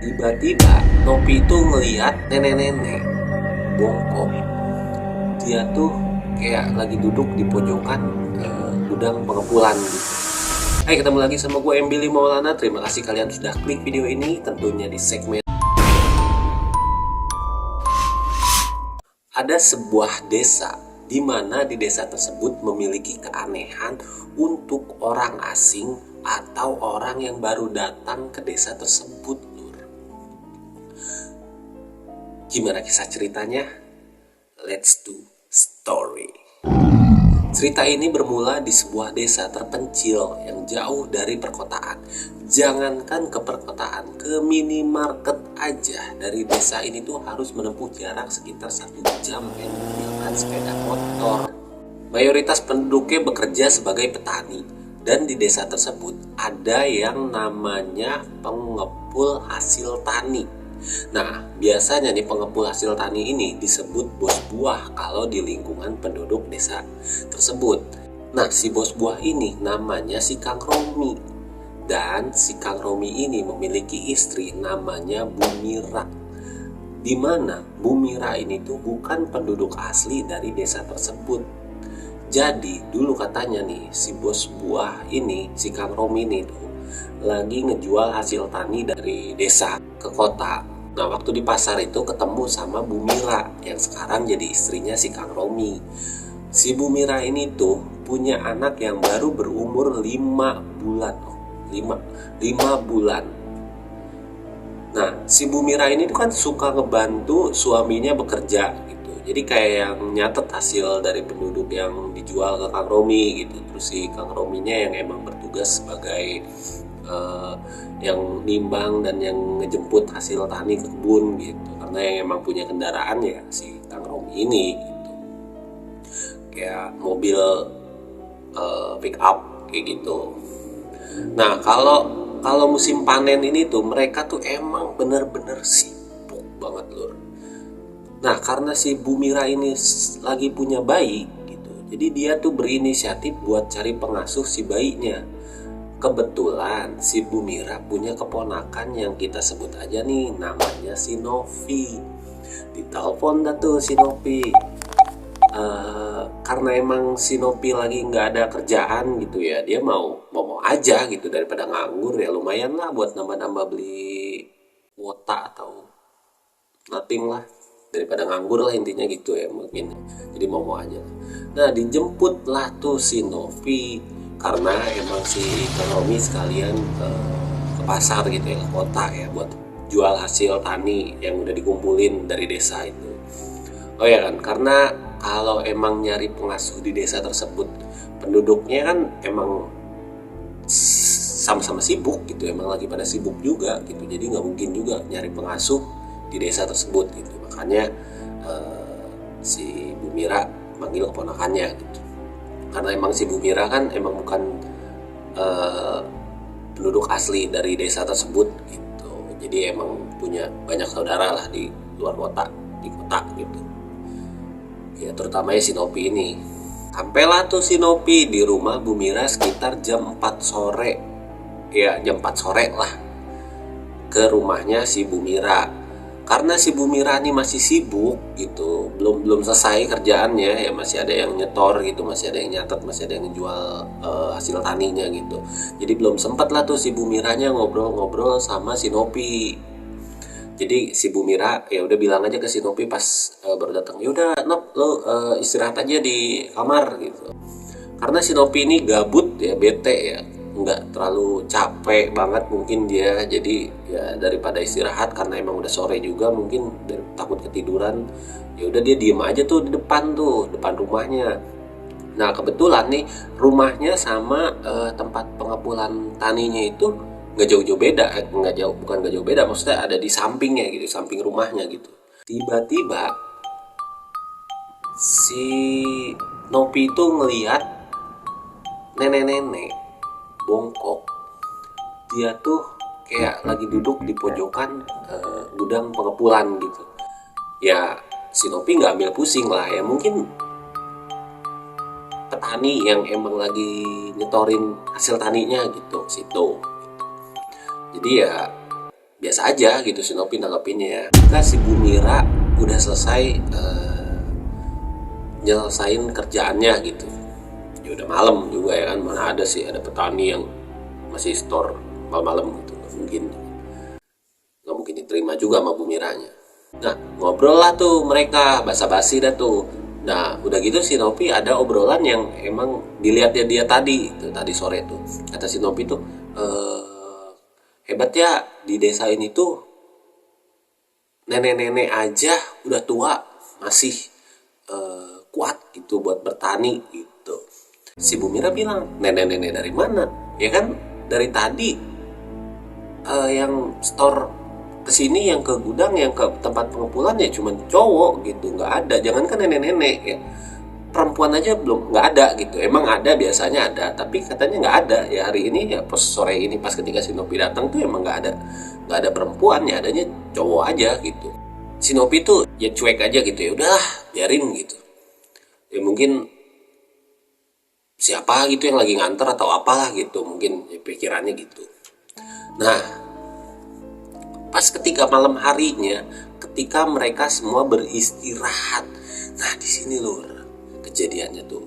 Tiba-tiba Nopi itu ngeliat nenek-nenek bongkok. Dia tuh kayak lagi duduk di pojokan gudang pengepulan gitu. Hai, ketemu lagi sama gue Embili Maulana. Terima kasih kalian sudah klik video ini. Tentunya di segmen ada sebuah desa di mana di desa tersebut memiliki keanehan untuk orang asing atau orang yang baru datang ke desa tersebut. Gimana kisah ceritanya? Let's do story. Cerita ini bermula di sebuah desa terpencil yang jauh dari perkotaan. Jangankan ke perkotaan, ke minimarket aja dari desa ini tuh harus menempuh jarak sekitar 1 jam menggunakan sepeda motor. Mayoritas penduduknya bekerja sebagai petani, dan di desa tersebut ada yang namanya pengepul hasil tani. Nah, biasanya nih pengepul hasil tani ini disebut bos buah kalau di lingkungan penduduk desa tersebut. Nah, si bos buah ini namanya si Kang Romi. Dan si Kang Romi ini memiliki istri namanya Bu Mira. Di mana Bu Mira ini tuh bukan penduduk asli dari desa tersebut. Jadi dulu katanya nih si bos buah ini, si Kang Romi ini tuh lagi ngejual hasil tani dari desa ke kota. Nah, waktu di pasar itu ketemu sama Bu Mira yang sekarang jadi istrinya si Kang Romi. Si Bu Mira ini tuh punya anak yang baru berumur 5 bulan. 5 bulan. Nah, si Bu Mira ini tuh kan suka ngebantu suaminya bekerja gitu. Jadi kayak yang nyatet hasil dari penduduk yang dijual ke Kang Romi gitu. Terus si Kang Rominya yang emang bertugas sebagai yang nimbang dan yang ngejemput hasil tani ke kebun gitu. Karena yang emang punya kendaraan ya si Kang Romi ini gitu. Kayak mobil pick up kayak gitu. Nah, kalau musim panen ini tuh mereka tuh emang bener-bener sibuk banget lur. Nah, karena si Bu Mira ini lagi punya bayi gitu, jadi dia tuh berinisiatif buat cari pengasuh si bayinya. Kebetulan si Bu Mira punya keponakan yang kita sebut aja nih namanya si Novi. Ditelepon dah tuh si Novi. Karena emang si Nopi lagi nggak ada kerjaan gitu ya, dia mau aja gitu daripada nganggur ya, lumayan lah buat nambah-nambah beli kuota atau nothing lah, daripada nganggur lah intinya gitu ya mungkin. Jadi mau aja. Nah, dijemput lah tuh si Novi karena emang si ekonomi sekalian ke pasar gitu ya, ke kota ya, buat jual hasil tani yang udah dikumpulin dari desa itu. Oh ya kan, karena kalau emang nyari pengasuh di desa tersebut, penduduknya kan emang sama-sama sibuk gitu, emang lagi pada sibuk juga gitu, jadi nggak mungkin juga nyari pengasuh di desa tersebut gitu. Makanya si Bu Mira manggil keponakannya gitu, karena emang si Bu Mira kan emang bukan penduduk asli dari desa tersebut gitu, jadi emang punya banyak saudara lah di luar kota, di kota gitu ya, terutama si Nopi ini. Sampailah tuh si Nopi di rumah Bu Mira sekitar jam 4 sore. Ya, jam 4 sore lah. Ke rumahnya si Bu Mira. Karena si Bu Mira ini masih sibuk gitu, belum selesai kerjaannya ya, masih ada yang nyetor gitu, masih ada yang nyatet, masih ada yang ngejual hasil taninya gitu. Jadi belum sempat lah tuh si Bu Miranya ngobrol-ngobrol sama si Nopi. Jadi si Bu Mira ya udah bilang aja ke si Nopi pas baru datang, yaudah Nop, lo istirahat aja di kamar gitu. Karena si Nopi ini gabut ya, bete ya, nggak terlalu capek banget mungkin dia, jadi ya daripada istirahat karena emang udah sore juga mungkin takut ketiduran, ya udah dia diem aja tuh di depan rumahnya. Nah, kebetulan nih rumahnya sama tempat pengepulan taninya itu nggak jauh-jauh beda, bukan nggak jauh beda, maksudnya ada di sampingnya gitu, samping rumahnya gitu. Tiba-tiba si Nopi itu ngelihat nenek-nenek bongkok. Dia tuh kayak lagi duduk di pojokan gudang pengepulan gitu. Ya si Nopi nggak ambil pusing lah ya, mungkin petani yang emang lagi nyetorin hasil taninya gitu situ. Jadi ya biasa aja gitu si Nopi nanggepinnya ya. Ketika si Bu Mira udah selesai nyelesain kerjaannya gitu, ya udah malam juga ya kan, mana ada sih ada petani yang masih store malam-malam gitu, nggak mungkin diterima juga sama Bu Miranya. Nah, ngobrol lah tuh mereka, basa-basi dah tuh. Nah, udah gitu si Nopi ada obrolan yang emang dilihatnya dia tadi, tuh, tadi sore tuh. Kata si Nopi tuh, hebat ya di desa ini tuh nenek-nenek aja udah tua masih kuat gitu buat bertani gitu. Si Bu Mira bilang, nenek-nenek dari mana? Ya kan dari tadi yang store kesini, yang ke gudang, yang ke tempat pengumpulan ya cuman cowok gitu, nggak ada. Jangankan nenek-nenek ya, perempuan aja belum, nggak ada gitu. Emang ada, biasanya ada, tapi katanya nggak ada ya hari ini ya. Pas sore ini pas ketika si Nopi datang tuh emang nggak ada perempuan ya, adanya cowok aja gitu. Si Nopi tuh ya cuek aja gitu, ya udahlah biarin gitu. Ya mungkin siapa gitu yang lagi nganter atau apalah gitu, mungkin ya, pikirannya gitu. Nah, pas ketika malam harinya, ketika mereka semua beristirahat, nah di sini loh kejadiannya tuh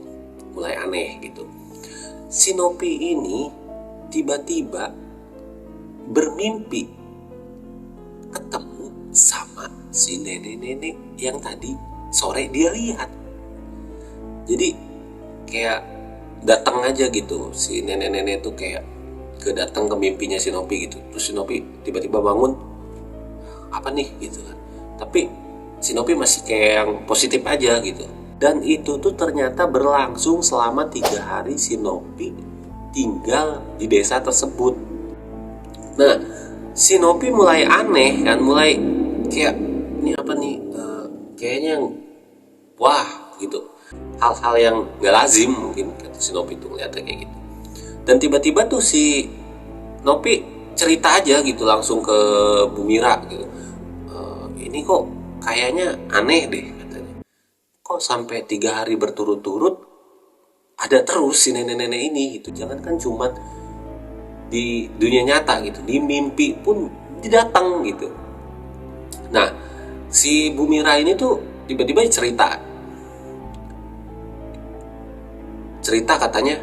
mulai aneh gitu. Si Nopi ini tiba-tiba bermimpi ketemu sama si nenek-nenek yang tadi sore dia lihat. Jadi kayak datang aja gitu si nenek-nenek tuh, kayak kedatang ke mimpinya si Nopi gitu. Terus si Nopi tiba-tiba bangun, apa nih gitu kan. Tapi si Nopi masih kayak yang positif aja gitu. Dan itu tuh ternyata berlangsung selama 3 hari si Nopi tinggal di desa tersebut. Nah, si Nopi mulai aneh kan, mulai kayak ini apa nih, kayaknya wah gitu, hal-hal yang gak lazim mungkin kata si Nopi tuh ngeliatnya kayak gitu. Dan tiba-tiba tuh si Nopi cerita aja gitu langsung ke Bu Mira gitu, ini kok kayaknya aneh deh katanya, kok sampai 3 hari berturut-turut ada terus si nenek-nenek ini gitu. Jangankan cuma di dunia nyata gitu, di mimpi pun didatang gitu. Nah, si Bu Mira ini tuh tiba-tiba cerita katanya,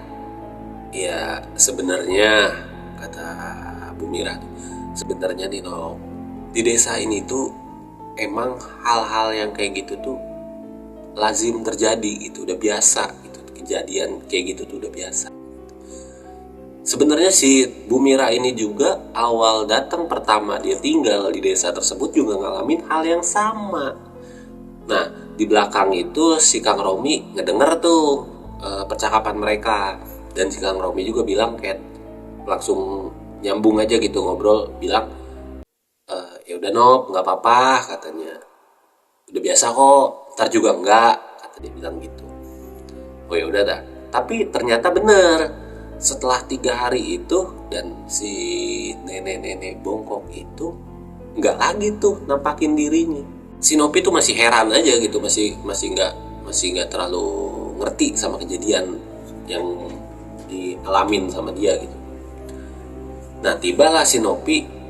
ya sebenarnya kata Bu Mira, sebenarnya nih no, di desa ini tuh emang hal-hal yang kayak gitu tuh lazim terjadi gitu, udah biasa gitu, kejadian kayak gitu tuh udah biasa. Sebenarnya si Bu Mira ini juga awal datang pertama dia tinggal di desa tersebut juga ngalamin hal yang sama. Nah, di belakang itu si Kang Romi ngedenger tuh percakapan mereka, dan si Kang Romi juga bilang kayak langsung nyambung aja gitu ngobrol, bilang ya udah Nop, nggak apa-apa katanya, udah biasa kok, ntar juga enggak, kata dia bilang gitu. Oh ya udah dah. Tapi ternyata bener, setelah 3 hari itu dan si nenek-nenek bongkok itu nggak lagi tuh nampakin dirinya. Si Nopi tuh masih heran aja gitu, masih nggak terlalu ngerti sama kejadian yang dialamin sama dia gitu. Nah, tibalah si Nopi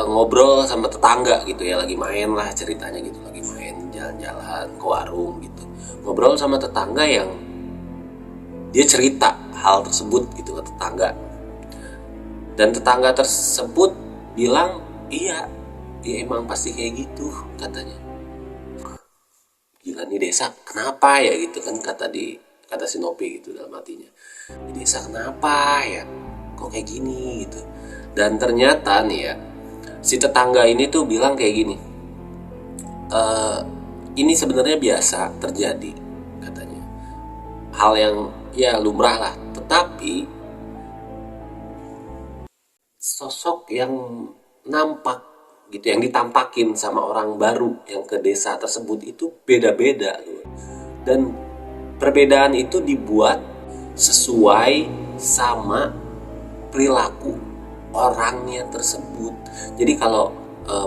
ngobrol sama tetangga gitu ya, lagi main lah ceritanya gitu, lagi main jalan-jalan ke warung gitu, ngobrol sama tetangga yang dia cerita hal tersebut gitu ke tetangga, dan tetangga tersebut bilang iya, ya emang pasti kayak gitu katanya. Gila nih desa kenapa ya gitu kan, kata si Nopi gitu dalam hatinya, di desa kenapa ya kok kayak gini gitu. Dan ternyata nih ya, si tetangga ini tuh bilang kayak gini, ini sebenarnya biasa terjadi katanya, hal yang ya lumrah lah, tetapi sosok yang nampak gitu, yang ditampakin sama orang baru yang ke desa tersebut itu beda-beda. Dan perbedaan itu dibuat sesuai sama perilaku orangnya tersebut. Jadi kalau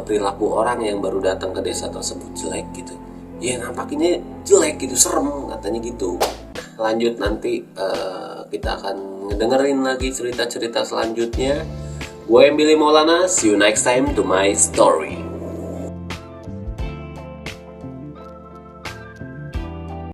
perilaku orang yang baru datang ke desa tersebut jelek gitu, ya nampakinnya jelek gitu, serem katanya gitu. Lanjut nanti kita akan ngedengerin lagi cerita-cerita selanjutnya. Gue Billy Maulana, see you next time to my story.